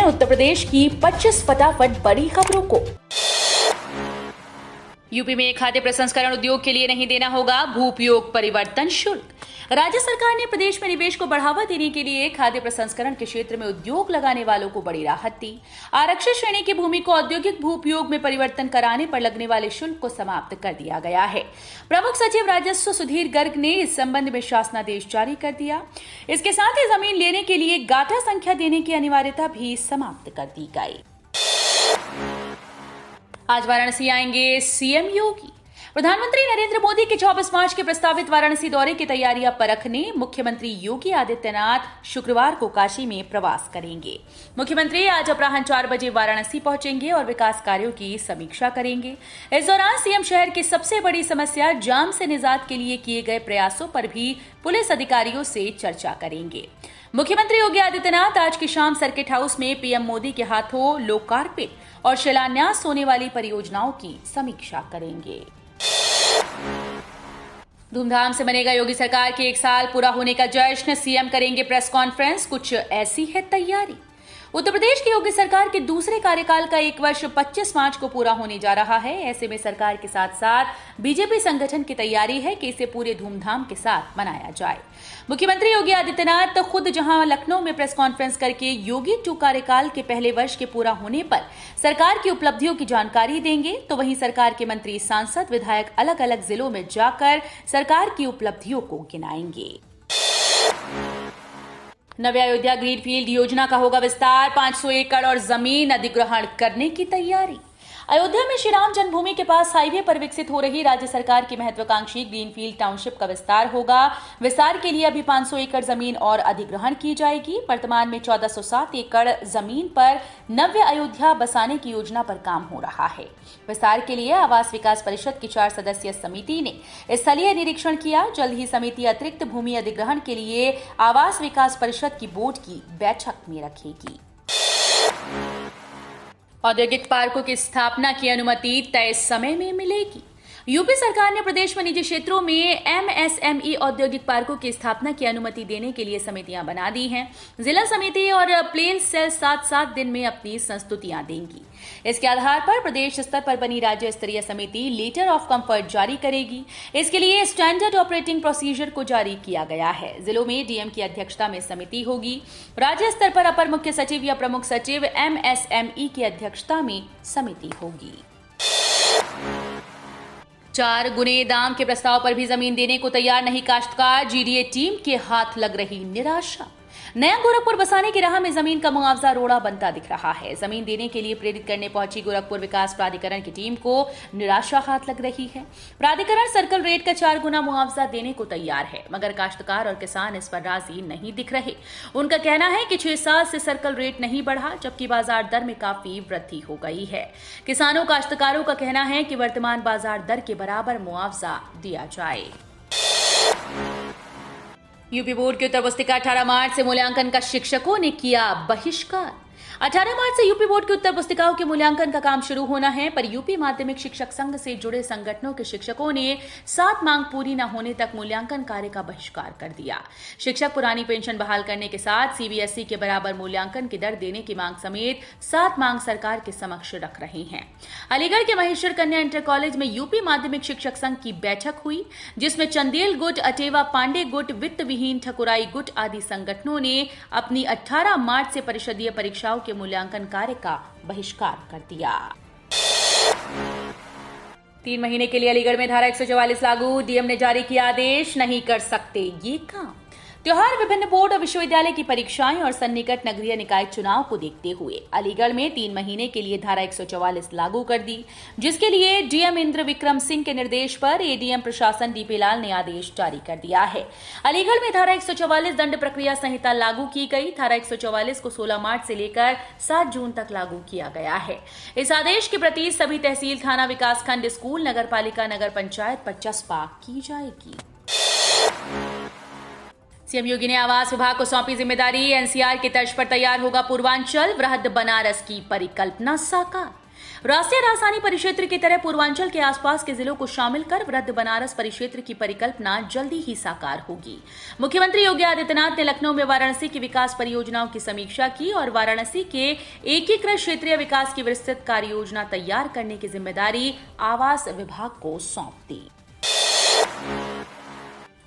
हैं उत्तर प्रदेश की 25 फटाफट बड़ी खबरों को। यूपी में खाद्य प्रसंस्करण उद्योग के लिए नहीं देना होगा भू उपयोग परिवर्तन शुल्क। राज्य सरकार ने प्रदेश में निवेश को बढ़ावा देने के लिए खाद्य प्रसंस्करण के क्षेत्र में उद्योग लगाने वालों को बड़ी राहत दी। आरक्षित श्रेणी की भूमि को औद्योगिक भू उपयोग में परिवर्तन कराने पर लगने वाले शुल्क को समाप्त कर दिया गया है। प्रमुख सचिव राजस्व सुधीर गर्ग ने इस संबंध में शासनादेश जारी कर दिया। इसके साथ ही जमीन लेने के लिए गाथा संख्या देने की अनिवार्यता भी समाप्त कर दी गई। आज वाराणसी आएंगे सीएम योगी। प्रधानमंत्री नरेंद्र मोदी के 24 मार्च के प्रस्तावित वाराणसी दौरे की तैयारियां परखने मुख्यमंत्री योगी आदित्यनाथ शुक्रवार को काशी में प्रवास करेंगे। मुख्यमंत्री आज अपराह्न 4 बजे वाराणसी पहुंचेंगे और विकास कार्यों की समीक्षा करेंगे। इस दौरान सीएम शहर की सबसे बड़ी समस्या जाम से निजात के लिए किए गए प्रयासों पर भी पुलिस अधिकारियों से चर्चा करेंगे। मुख्यमंत्री योगी आदित्यनाथ आज की शाम सर्किट हाउस में पीएम मोदी के हाथों लोकार्पित और शिलान्यास होने वाली परियोजनाओं की समीक्षा करेंगे। धूमधाम से मनेगा योगी सरकार के 1 साल पूरा होने का जश्न। सीएम करेंगे प्रेस कॉन्फ्रेंस, कुछ ऐसी है तैयारी। उत्तर प्रदेश की योगी सरकार के दूसरे कार्यकाल का 1 वर्ष 25 मार्च को पूरा होने जा रहा है। ऐसे में सरकार के साथ साथ बीजेपी संगठन की तैयारी है कि इसे पूरे धूमधाम के साथ मनाया जाए। मुख्यमंत्री योगी आदित्यनाथ खुद जहां लखनऊ में प्रेस कॉन्फ्रेंस करके योगी 2 कार्यकाल के पहले वर्ष के पूरा होने पर सरकार की उपलब्धियों की जानकारी देंगे, तो वहीं सरकार के मंत्री, सांसद, विधायक अलग अलग जिलों में जाकर सरकार की उपलब्धियों को गिनाएंगे। नव्य अयोध्या ग्रीनफील्ड योजना का होगा विस्तार। 500 एकड़ और जमीन अधिग्रहण करने की तैयारी। अयोध्या में श्री राम जन्मभूमि के पास हाईवे पर विकसित हो रही राज्य सरकार की महत्वाकांक्षी ग्रीनफील्ड टाउनशिप का विस्तार होगा। विस्तार के लिए अभी 500 एकड़ जमीन और अधिग्रहण की जाएगी। वर्तमान में 1407 एकड़ जमीन पर नव्य अयोध्या बसाने की योजना पर काम हो रहा है। विस्तार के लिए आवास विकास परिषद की 4 सदस्यीय समिति ने स्थलीय निरीक्षण किया। जल्द ही समिति अतिरिक्त भूमि अधिग्रहण के लिए आवास विकास परिषद की बोर्ड की बैठक में रखेगी। औद्योगिक पार्कों की स्थापना की अनुमति तय समय में मिलेगी। यूपी सरकार ने प्रदेश में निजी क्षेत्रों में एमएसएमई औद्योगिक पार्कों की स्थापना की अनुमति देने के लिए समितियां बना दी हैं। जिला समिति और प्लेन सेल 7-7 दिन में अपनी संस्तुतियां देंगी। इसके आधार पर प्रदेश स्तर पर बनी राज्य स्तरीय समिति लेटर ऑफ कंफर्ट जारी करेगी। इसके लिए स्टैंडर्ड ऑपरेटिंग प्रोसीजर को जारी किया गया है। जिलों में डीएम की अध्यक्षता में समिति होगी। राज्य स्तर पर अपर मुख्य सचिव या प्रमुख सचिव एमएसएमई की अध्यक्षता में समिति होगी। 4 गुने दाम के प्रस्ताव पर भी जमीन देने को तैयार नहीं काश्तकार। जीडीए टीम के हाथ लग रही निराशा। नया गोरखपुर बसाने की राह में जमीन का मुआवजा रोड़ा बनता दिख रहा है। जमीन देने के लिए प्रेरित करने पहुंची गोरखपुर विकास प्राधिकरण की टीम को निराशा हाथ लग रही है। प्राधिकरण सर्कल रेट का 4 गुना मुआवजा देने को तैयार है, मगर काश्तकार और किसान इस पर राजी नहीं दिख रहे। उनका कहना है कि 6 साल से सर्कल रेट नहीं बढ़ा, जबकि बाजार दर में काफी वृद्धि हो गई है। किसानों काश्तकारों का कहना है कि वर्तमान बाजार दर के बराबर मुआवजा दिया जाए। यूपी बोर्ड की उत्तर पुस्तिका 18 मार्च से मूल्यांकन का शिक्षकों ने किया बहिष्कार। 18 मार्च से यूपी बोर्ड की उत्तर पुस्तिकाओं के मूल्यांकन का काम शुरू होना है, पर यूपी माध्यमिक शिक्षक संघ से जुड़े संगठनों के शिक्षकों ने 7 मांग पूरी न होने तक मूल्यांकन कार्य का बहिष्कार कर दिया। शिक्षक पुरानी पेंशन बहाल करने के साथ सीबीएसई के बराबर मूल्यांकन की दर देने की मांग समेत 7 मांग सरकार के समक्ष रख रहे हैं। अलीगढ़ के महेश्वर कन्या इंटर कॉलेज में यूपी माध्यमिक शिक्षक संघ की बैठक हुई, जिसमें चंदेल गुट, अटेवा पांडे गुट, वित्त विहीन ठकुराई गुट आदि संगठनों ने अपनी 18 मार्च से परिषदीय परीक्षाओं के मूल्यांकन कार्य का बहिष्कार कर दिया। 3 महीने के लिए अलीगढ़ में धारा 144 लागू। डीएम ने जारी किया आदेश, नहीं कर सकते ये काम। त्योहार, विभिन्न बोर्ड और विश्वविद्यालय की परीक्षाएं और सन्निकट नगरीय निकाय चुनाव को देखते हुए अलीगढ़ में 3 महीने के लिए धारा 144 लागू कर दी, जिसके लिए डीएम इंद्र विक्रम सिंह के निर्देश पर एडीएम प्रशासन डीपी लाल ने आदेश जारी कर दिया है। अलीगढ़ में धारा 144 दंड प्रक्रिया संहिता लागू की गई। धारा 144 को 16 मार्च से लेकर 7 जून तक लागू किया गया है। इस आदेश की प्रति सभी तहसील, थाना, विकासखंड, स्कूल, नगर पालिका, नगर पंचायत पर चस्पा की जाएगी। सीएम योगी ने आवास विभाग को सौंपी जिम्मेदारी। एनसीआर की तर्ज पर तैयार होगा पूर्वांचल, वृहद बनारस की परिकल्पना साकार। राष्ट्रीय राजधानी परिक्षेत्र की तरह पूर्वांचल के आसपास के जिलों को शामिल कर वृद्ध बनारस परिक्षेत्र की परिकल्पना जल्दी ही साकार होगी। मुख्यमंत्री योगी आदित्यनाथ ने लखनऊ में वाराणसी की विकास परियोजनाओं की समीक्षा की और वाराणसी के एकीकृत क्षेत्रीय विकास की विस्तृत कार्य योजना तैयार करने की जिम्मेदारी आवास विभाग को सौंप दी।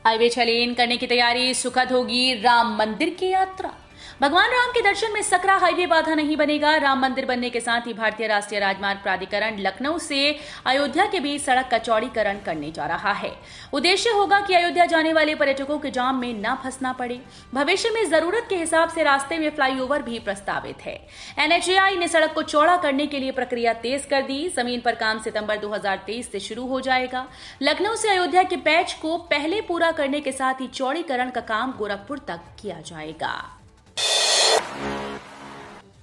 हाईवे 6 लेन करने की तैयारी, सुखद होगी राम मंदिर की यात्रा। भगवान राम के दर्शन में सकरा हाईवे बाधा नहीं बनेगा। राम मंदिर बनने के साथ ही भारतीय राष्ट्रीय राजमार्ग प्राधिकरण लखनऊ से अयोध्या के बीच सड़क का चौड़ीकरण करने जा रहा है। उद्देश्य होगा कि अयोध्या जाने वाले पर्यटकों के जाम में न फंसना पड़े। भविष्य में जरूरत के हिसाब से रास्ते में फ्लाईओवर भी प्रस्तावित है। NHAI ने सड़क को चौड़ा करने के लिए प्रक्रिया तेज कर दी। जमीन पर काम सितंबर 2023 से शुरू हो जाएगा। लखनऊ से अयोध्या के पैच को पहले पूरा करने के साथ ही चौड़ीकरण का काम गोरखपुर तक किया जाएगा।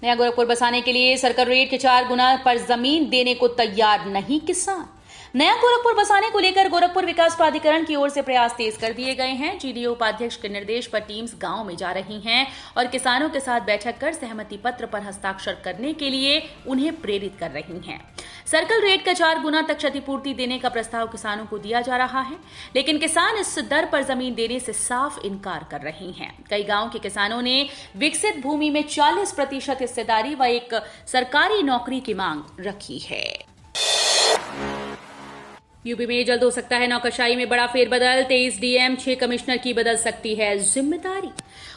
नया गोरखपुर बसाने के लिए सर्कल रेट के 4 गुना पर जमीन देने को तैयार नहीं किसान। नया गोरखपुर बसाने को लेकर गोरखपुर विकास प्राधिकरण की ओर से प्रयास तेज कर दिए गए हैं। GDO उपाध्यक्ष के निर्देश पर टीम्स गांव में जा रही हैं और किसानों के साथ बैठक कर सहमति पत्र पर हस्ताक्षर करने के लिए उन्हें प्रेरित कर रही हैं। सर्कल रेट का 4 गुना तक क्षतिपूर्ति देने का प्रस्ताव किसानों को दिया जा रहा है, लेकिन किसान इस दर पर जमीन देने से साफ इनकार कर रहे हैं। कई गांव के किसानों ने विकसित भूमि में 40% हिस्सेदारी व एक सरकारी नौकरी की मांग रखी है। यूपी में जल्द हो सकता है नौकरशाही में बड़ा फेरबदल। 23 DM 6 कमिश्नर की बदल सकती है जिम्मेदारी।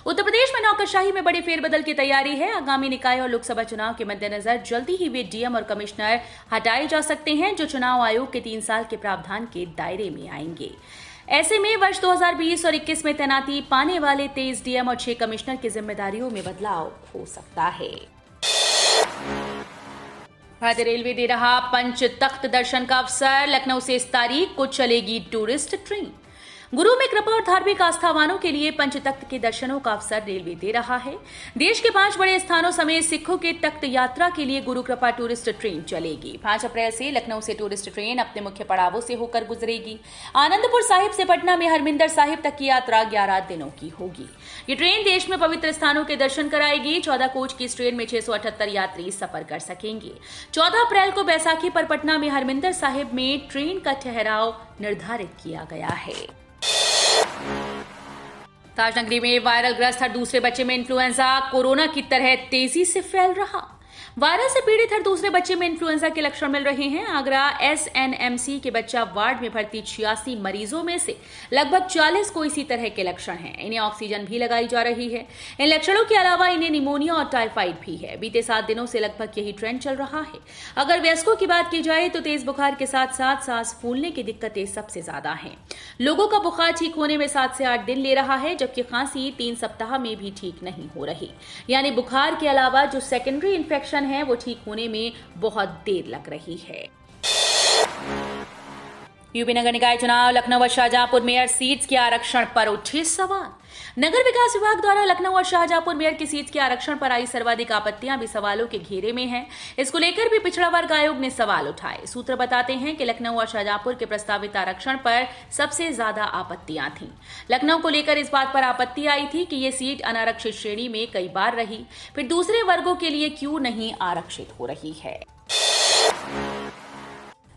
उत्तर प्रदेश में नौकरशाही में बड़े फेरबदल की तैयारी है। आगामी निकाय और लोकसभा चुनाव के मद्देनजर जल्दी ही वे DM और कमिश्नर हटाए जा सकते हैं जो चुनाव आयोग के 3 साल के प्रावधान के दायरे में आएंगे। ऐसे में वर्ष 2020 और 21 में तैनाती पाने वाले 23 DM और 6 कमिश्नर की जिम्मेदारियों में बदलाव हो सकता है। भारतीय रेलवे दे रहा पंच तख्त दर्शन का अवसर। लखनऊ से इस तारीख को चलेगी टूरिस्ट ट्रेन। गुरु में कृपा और धार्मिक आस्थावानों के लिए पंच तख्त के दर्शनों का अवसर रेलवे दे रहा है। देश के 5 बड़े स्थानों समेत सिखों के तख्त यात्रा के लिए गुरु कृपा टूरिस्ट ट्रेन चलेगी। 5 अप्रैल से लखनऊ से टूरिस्ट ट्रेन अपने मुख्य पड़ावों से होकर गुजरेगी। आनंदपुर साहिब से पटना में हरमिंदर साहिब तक की यात्रा 11 दिनों की होगी। ये ट्रेन देश में पवित्र स्थानों के दर्शन कराएगी। 14 कोच की इस ट्रेन में 678 यात्री सफर कर सकेंगे। 14 अप्रैल को बैसाखी पर पटना में हरमिंदर साहिब में ट्रेन का ठहराव निर्धारित किया गया है। ताजनगरी में वायरल ग्रस्त हर दूसरे बच्चे में इन्फ्लुएंजा कोरोना की तरह तेजी से फैल रहा। वायरस से पीड़ित हर दूसरे बच्चे में इन्फ्लुएंजा के लक्षण मिल रहे हैं। आगरा SNMC के बच्चा वार्ड में भर्ती 86 मरीजों में से लगभग 40 को इसी तरह के लक्षण हैं। इन्हें ऑक्सीजन भी लगाई जा रही है। इन लक्षणों के अलावा इन्हें निमोनिया और टाइफाइड भी है। बीते 7 दिनों से लगभग यही ट्रेंड चल रहा है। अगर वयस्कों की बात की जाए तो तेज बुखार के साथ साथ सांस फूलने की दिक्कतें सबसे ज्यादा हैं। लोगों का बुखार ठीक होने में 7 से 8 दिन ले रहा है, जबकि खांसी 3 सप्ताह में भी ठीक नहीं हो रही। यानी बुखार के अलावा जो सेकेंडरी इन्फेक्शन है वो ठीक होने में बहुत देर लग रही है। यूपी नगर निकाय चुनाव, लखनऊ और शाहजहांपुर मेयर सीट्स के आरक्षण पर उठे सवाल। नगर विकास विभाग द्वारा लखनऊ और शाहजहांपुर मेयर की सीट्स के आरक्षण पर आई सर्वाधिक आपत्तियां भी सवालों के घेरे में हैं। इसको लेकर भी पिछड़ा वर्ग आयोग ने सवाल उठाए। सूत्र बताते हैं कि लखनऊ और शाहजहांपुर के प्रस्तावित आरक्षण पर सबसे ज्यादा आपत्तियां थीं। लखनऊ को लेकर इस बात पर आपत्ति आई थी कि ये सीट अनारक्षित श्रेणी में कई बार रही, फिर दूसरे वर्गों के लिए क्यों नहीं आरक्षित हो रही है।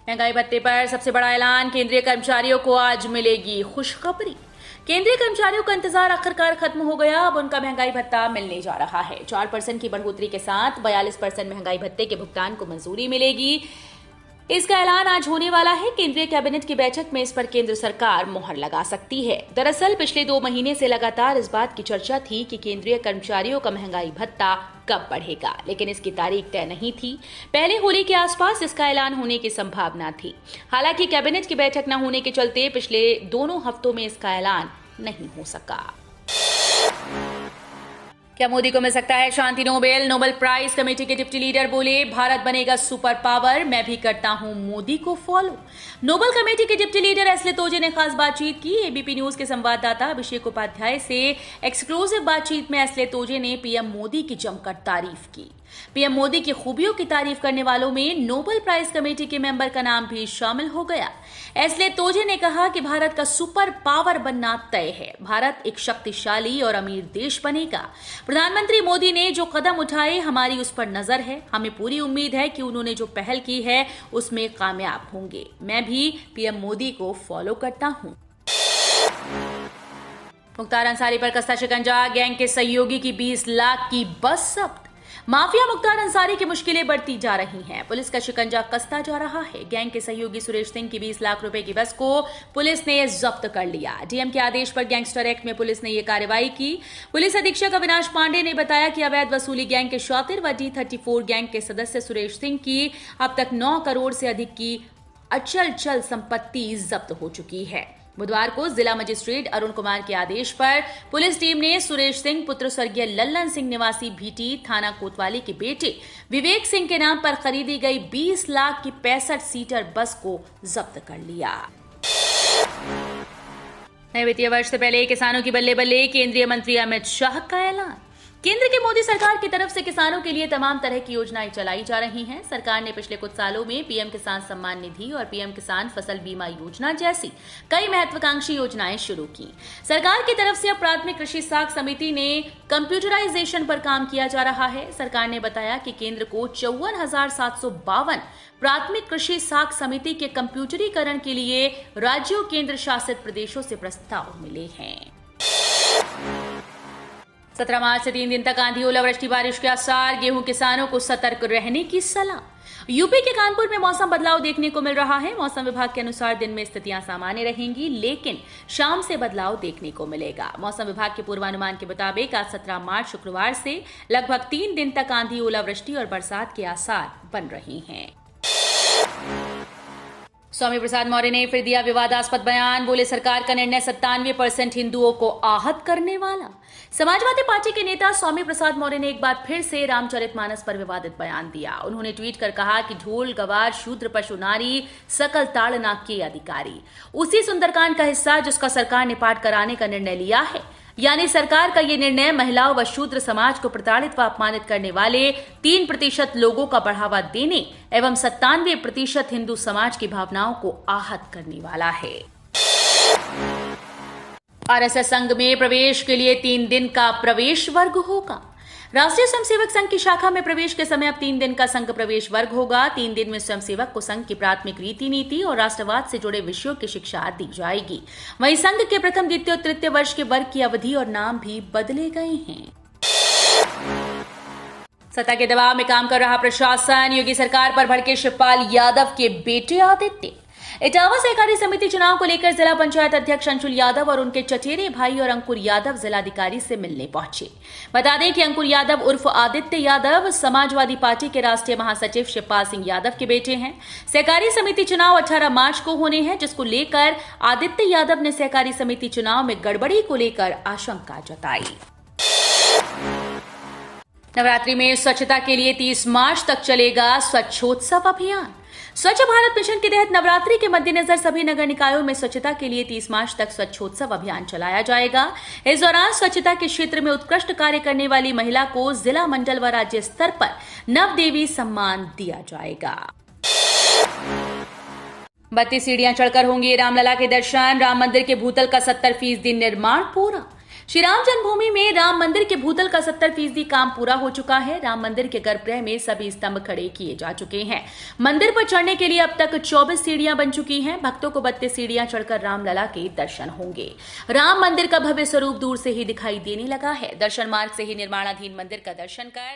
महंगाई भत्ते पर सबसे बड़ा ऐलान, केंद्रीय कर्मचारियों को आज मिलेगी खुशखबरी। केंद्रीय कर्मचारियों का इंतजार आखिरकार खत्म हो गया। अब उनका महंगाई भत्ता मिलने जा रहा है। 4% की बढ़ोतरी के साथ 42% महंगाई भत्ते के भुगतान को मंजूरी मिलेगी। इसका ऐलान आज होने वाला है। केंद्रीय कैबिनेट की बैठक में इस पर केंद्र सरकार मोहर लगा सकती है। दरअसल पिछले 2 महीने से लगातार इस बात की चर्चा थी कि केंद्रीय कर्मचारियों का महंगाई भत्ता कब बढ़ेगा, लेकिन इसकी तारीख तय नहीं थी। पहले होली के आसपास इसका ऐलान होने की संभावना थी। हालांकि कैबिनेट की बैठक न होने के चलते पिछले 2 हफ्तों में इसका ऐलान नहीं हो सका। क्या मोदी को मिल सकता है शांति नोबेल? नोबेल प्राइज कमेटी के डिप्टी लीडर बोले, भारत बनेगा सुपर पावर, मैं भी करता हूं मोदी को फॉलो। नोबेल कमेटी के डिप्टी लीडर एसले तोजे ने खास बातचीत की। एबीपी न्यूज के संवाददाता अभिषेक उपाध्याय से एक्सक्लूसिव बातचीत में एसले तोजे ने पीएम मोदी की जमकर तारीफ की। पीएम मोदी की खूबियों की तारीफ करने वालों में नोबेल प्राइज कमेटी के मेंबर का नाम भी शामिल हो गया। एसले तोजे ने कहा कि भारत का सुपर पावर बनना तय है। भारत एक शक्तिशाली और अमीर देश बनेगा। प्रधानमंत्री मोदी ने जो कदम उठाए, हमारी उस पर नजर है। हमें पूरी उम्मीद है कि उन्होंने जो पहल की है उसमें कामयाब होंगे। मैं भी पीएम मोदी को फॉलो करता हूं। मुख्तार अंसारी पर कस्ता शिकंजा, गैंग के सहयोगी की 20 लाख की बस जब्त। माफिया मुख्तार अंसारी की मुश्किलें बढ़ती जा रही हैं। पुलिस का शिकंजा कसता जा रहा है। गैंग के सहयोगी सुरेश सिंह की 20 लाख रुपए की बस को पुलिस ने जब्त कर लिया। डीएम के आदेश पर गैंगस्टर एक्ट में पुलिस ने यह कार्रवाई की। पुलिस अधीक्षक अविनाश पांडे ने बताया कि अवैध वसूली गैंग के शातिर व D34 गैंग के सदस्य सुरेश सिंह की अब तक 9 करोड़ से अधिक की अचल चल संपत्ति जब्त हो चुकी है। बुधवार को जिला मजिस्ट्रेट अरुण कुमार के आदेश पर पुलिस टीम ने सुरेश सिंह पुत्र स्वर्गीय लल्लन सिंह निवासी भीटी थाना कोतवाली के बेटे विवेक सिंह के नाम पर खरीदी गई 20 लाख की 65 सीटर बस को जब्त कर लिया। नए वित्तीय वर्ष से पहले किसानों की बल्ले बल्ले, केंद्रीय मंत्री अमित शाह का ऐलान। केंद्र की मोदी सरकार की तरफ से किसानों के लिए तमाम तरह की योजनाएं चलाई जा रही हैं। सरकार ने पिछले कुछ सालों में पीएम किसान सम्मान निधि और पीएम किसान फसल बीमा योजना जैसी कई महत्वाकांक्षी योजनाएं शुरू की। सरकार की तरफ से अब प्राथमिक कृषि साख समिति ने कंप्यूटराइजेशन पर काम किया जा रहा है। सरकार ने बताया कि केंद्र को 54,752 प्राथमिक कृषि साख समिति के कंप्यूटरीकरण के लिए राज्यों केंद्र शासित प्रदेशों से प्रस्ताव मिले हैं। 17 मार्च से 3 दिन तक आंधी ओलावृष्टि बारिश के आसार, गेहूं किसानों को सतर्क रहने की सलाह। यूपी के कानपुर में मौसम बदलाव देखने को मिल रहा है। मौसम विभाग के अनुसार दिन में स्थितियां सामान्य रहेंगी, लेकिन शाम से बदलाव देखने को मिलेगा। मौसम विभाग के पूर्वानुमान के मुताबिक आज 17 मार्च शुक्रवार से लगभग 3 दिन तक आंधी ओलावृष्टि और बरसात के आसार बन रहे हैं। स्वामी प्रसाद मौर्य ने फिर दिया विवादास्पद बयान। बोले सरकार का निर्णय 97% हिंदुओं को आहत करने वाला। समाजवादी पार्टी के नेता स्वामी प्रसाद मौर्य ने एक बार फिर से रामचरितमानस पर विवादित बयान दिया। उन्होंने ट्वीट कर कहा कि ढोल गवार शूद्र पशु नारी सकल ताड़ना के अधिकारी उसी सुंदरकांड का हिस्सा जिसका सरकार ने पाठ कराने का निर्णय लिया है। यानी सरकार का ये निर्णय महिलाओं व शूद्र समाज को प्रताड़ित व अपमानित करने वाले 3% लोगों का बढ़ावा देने एवं 97% हिंदू समाज की भावनाओं को आहत करने वाला है। आरएसएस संघ में प्रवेश के लिए 3 दिन का प्रवेश वर्ग होगा। राष्ट्रीय स्वयंसेवक संघ की शाखा में प्रवेश के समय अब 3 दिन का संघ प्रवेश वर्ग होगा। 3 दिन में स्वयंसेवक को संघ की प्राथमिक रीति नीति और राष्ट्रवाद से जुड़े विषयों की शिक्षा दी जाएगी। वहीं संघ के प्रथम, द्वितीय और तृतीय वर्ष के वर्ग की अवधि और नाम भी बदले गए हैं। सत्ता के दबाव में काम कर रहा प्रशासन, योगी सरकार पर भड़के शिवपाल यादव के बेटे आदित्य। इटावा सहकारी समिति चुनाव को लेकर जिला पंचायत अध्यक्ष अंशुल यादव और उनके चचेरे भाई और अंकुर यादव जिलाधिकारी से मिलने पहुंचे। बता दें कि अंकुर यादव उर्फ आदित्य यादव समाजवादी पार्टी के राष्ट्रीय महासचिव शिवपाल सिंह यादव के बेटे हैं। सहकारी समिति चुनाव 18 मार्च को होने हैं, जिसको लेकर आदित्य यादव ने सहकारी समिति चुनाव में गड़बड़ी को लेकर आशंका जताई। नवरात्रि में स्वच्छता के लिए 30 मार्च तक चलेगा स्वच्छोत्सव अभियान। स्वच्छ भारत मिशन के तहत नवरात्रि के मद्देनजर सभी नगर निकायों में स्वच्छता के लिए 30 मार्च तक स्वच्छोत्सव अभियान चलाया जाएगा। इस दौरान स्वच्छता के क्षेत्र में उत्कृष्ट कार्य करने वाली महिला को जिला, मंडल व राज्य स्तर पर नवदेवी सम्मान दिया जाएगा। 32 सीढ़ियां चढ़कर होंगे रामलला के दर्शन। राम मंदिर के भूतल का 70% निर्माण पूरा। श्री राम जन्मभूमि में राम मंदिर के भूतल का 70% काम पूरा हो चुका है। राम मंदिर के गर्भगृह में सभी स्तंभ खड़े किए जा चुके हैं। मंदिर पर चढ़ने के लिए अब तक 24 सीढ़ियां बन चुकी हैं। भक्तों को 32 सीढ़ियां चढ़कर रामलला के दर्शन होंगे। राम मंदिर का भव्य स्वरूप दूर से ही दिखाई देने लगा है। दर्शन मार्ग से ही निर्माणाधीन मंदिर का दर्शन कर